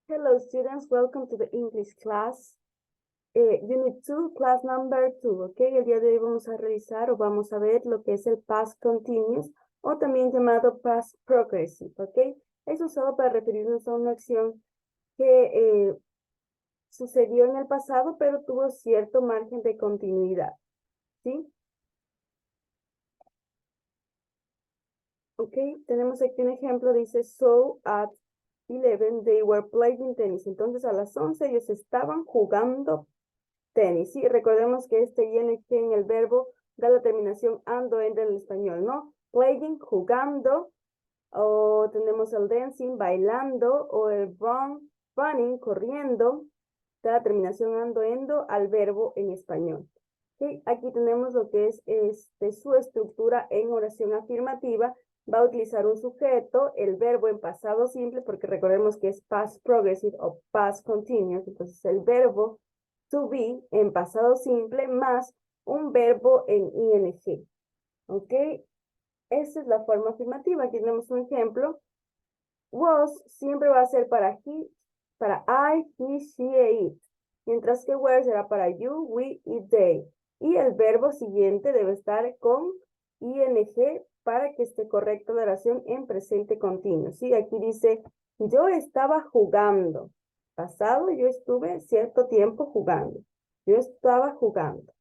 Hello students, welcome to the English class. Unit 2, class number 2, ¿ok? El día de hoy vamos a revisar o vamos a ver lo que es el past continuous o también llamado past progressive, ¿ok? Es usado para referirnos a una acción que sucedió en el pasado pero tuvo cierto margen de continuidad, ¿sí? Ok, tenemos aquí un ejemplo, dice, so at 11 they were playing tennis. Entonces a las 11 ellos estaban jugando tenis. Sí, recordemos que este ing en el verbo da la terminación ando, en el español, ¿no? Playing, jugando, o tenemos el dancing, bailando, o el running, corriendo, da la terminación ando, endo al verbo en español. ¿Sí? Aquí tenemos lo que es su estructura en oración afirmativa. Va a utilizar un sujeto, el verbo en pasado simple, porque recordemos que es past progressive o past continuous. Entonces el verbo to be en pasado simple más un verbo en ing. ¿Ok? Esa es la forma afirmativa. Aquí tenemos un ejemplo. Was siempre va a ser para he, para I, he, she e it. Mientras que were será para you, we y they. Y el verbo siguiente debe estar con ing para que esté correcta la oración en presente continuo. ¿Sí? Aquí dice, yo estaba jugando. Pasado, yo estuve cierto tiempo jugando. Yo estaba jugando.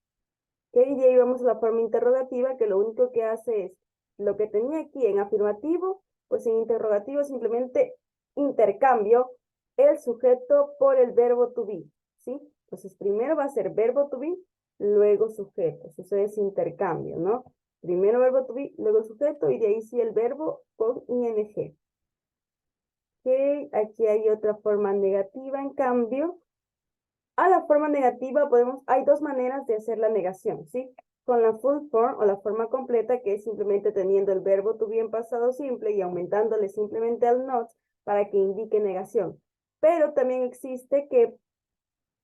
¿Ok? Y ahí vamos a la forma interrogativa, que lo único que hace es lo que tenía aquí en afirmativo, pues en interrogativo simplemente intercambio el sujeto por el verbo to be, ¿sí? Entonces primero va a ser verbo to be, luego sujeto. Sucede ese intercambio, ¿no? Primero verbo to be, luego sujeto y de ahí sí el verbo con ing. Ok, aquí hay otra forma negativa, en cambio. A la forma negativa hay dos maneras de hacer la negación, ¿sí? Con la full form o la forma completa, que es simplemente teniendo el verbo to be en pasado simple y aumentándole simplemente al not para que indique negación. Pero también existe que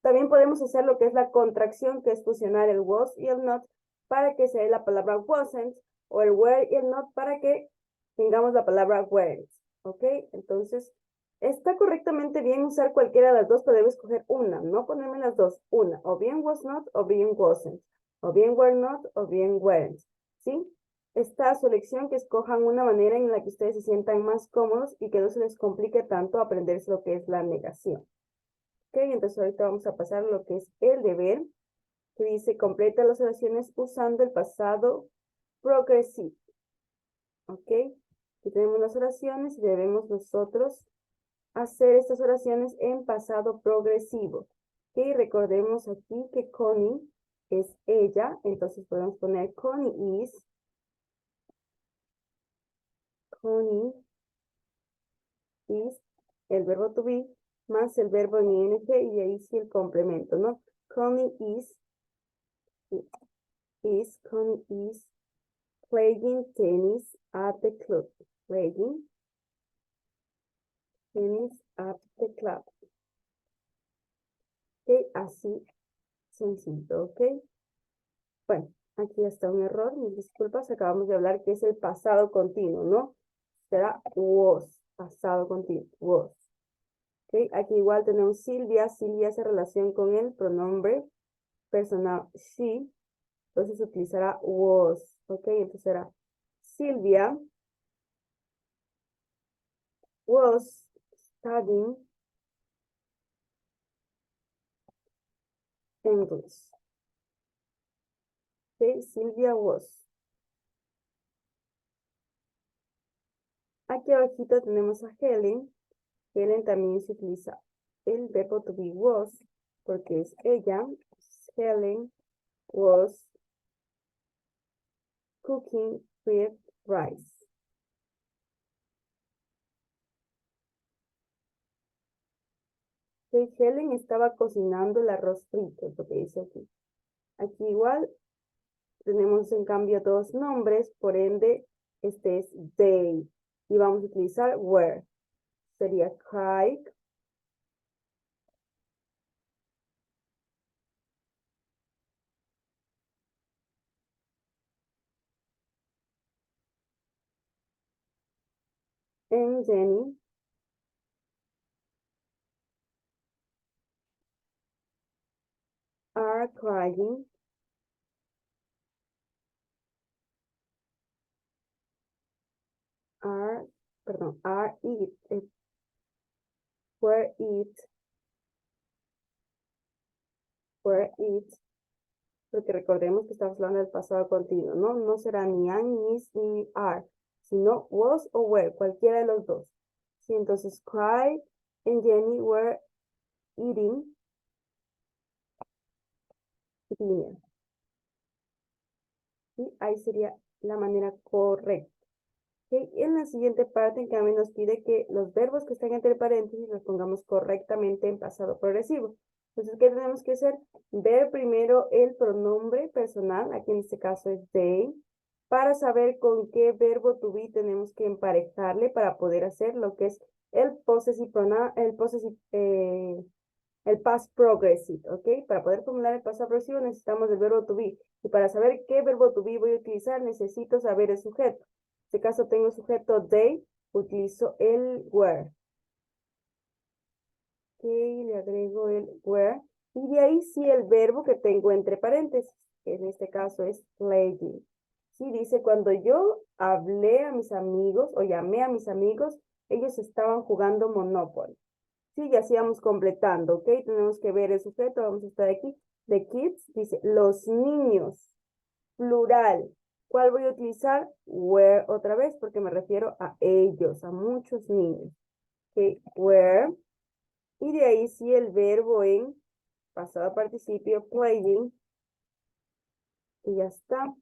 también podemos hacer lo que es la contracción, que es fusionar el was y el not para que se dé la palabra wasn't, o el were y el not para que tengamos la palabra weren't, ¿ok? Entonces, está correctamente bien usar cualquiera de las dos, pero debo escoger una, no ponerme las dos, una, o bien was not, o bien wasn't, o bien were not, o bien weren't, ¿sí? Está a su elección, que escojan una manera en la que ustedes se sientan más cómodos y que no se les complique tanto aprenderse lo que es la negación. Ok, entonces ahorita vamos a pasar a lo que es el deber, que dice completa las oraciones usando el pasado progresivo. Ok, aquí tenemos las oraciones y debemos nosotros hacer estas oraciones en pasado progresivo. Ok, recordemos aquí que Connie es ella, entonces podemos poner Connie is el verbo to be más el verbo en ing y ahí sí el complemento, ¿no? Connie Connie is playing tennis at the club. Playing tennis at the club. Ok, así sencillo, ok. Bueno, aquí está un error, mis disculpas, acabamos de hablar que es el pasado continuo, ¿no? Será was, pasado continuo, was. Ok, aquí igual tenemos Silvia, Silvia hace relación con el pronombre personal she, entonces utilizará was, ok, entonces será Silvia was studying English. Okay, Silvia was. Aquí abajito tenemos a Helen. Helen también se utiliza el verbo to be was, porque es ella. Helen was cooking with rice. Okay, Helen estaba cocinando el arroz frito, es lo que dice aquí. Aquí igual tenemos en cambio dos nombres, por ende, este es they. Y vamos a utilizar were. Sería Craig and Jenny are crying. Are, perdón, are it, were it, porque recordemos que estamos hablando del pasado continuo, ¿no? No será ni an, ni is, ni are, sino was o were, cualquiera de los dos. Sí, entonces, Cry and Jenny were eating dinner. ¿Sí? Ahí sería la manera correcta. ¿Okay? En la siguiente parte, en cambio, nos pide que los verbos que están entre paréntesis los pongamos correctamente en pasado progresivo. Entonces, ¿qué tenemos que hacer? Ver primero el pronombre personal, aquí en este caso es they, para saber con qué verbo to be tenemos que emparejarle para poder hacer lo que es el possessive pronoun, el past progressive, ¿ok? Para poder formular el pasado progresivo necesitamos el verbo to be. Y para saber qué verbo to be voy a utilizar, necesito saber el sujeto. En este caso tengo el sujeto they, utilizo el were. Ok, le agrego el were. Y de ahí sí el verbo que tengo entre paréntesis, que en este caso es playing. Sí, dice, cuando yo hablé a mis amigos o llamé a mis amigos, ellos estaban jugando Monopoly. Sí, ya sigamos completando, ¿ok? Tenemos que ver el sujeto, vamos a estar aquí. The kids, dice, los niños, plural. ¿Cuál voy a utilizar? Were otra vez, porque me refiero a ellos, a muchos niños. Ok, were. Y de ahí sí el verbo en pasado participio, playing. Y ya está.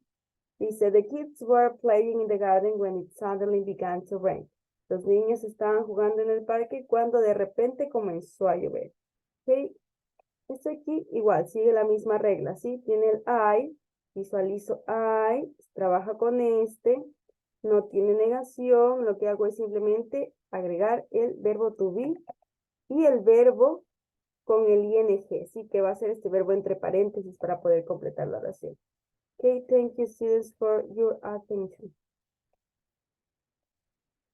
Dice, the kids were playing in the garden when it suddenly began to rain. Los niños estaban jugando en el parque cuando de repente comenzó a llover. Ok, este aquí igual, sigue la misma regla, ¿sí? Tiene el I, visualizo I, trabaja con este, no tiene negación, lo que hago es simplemente agregar el verbo to be y el verbo con el ing, ¿sí? Que va a ser este verbo entre paréntesis para poder completar la oración. Okay, thank you students for your attention.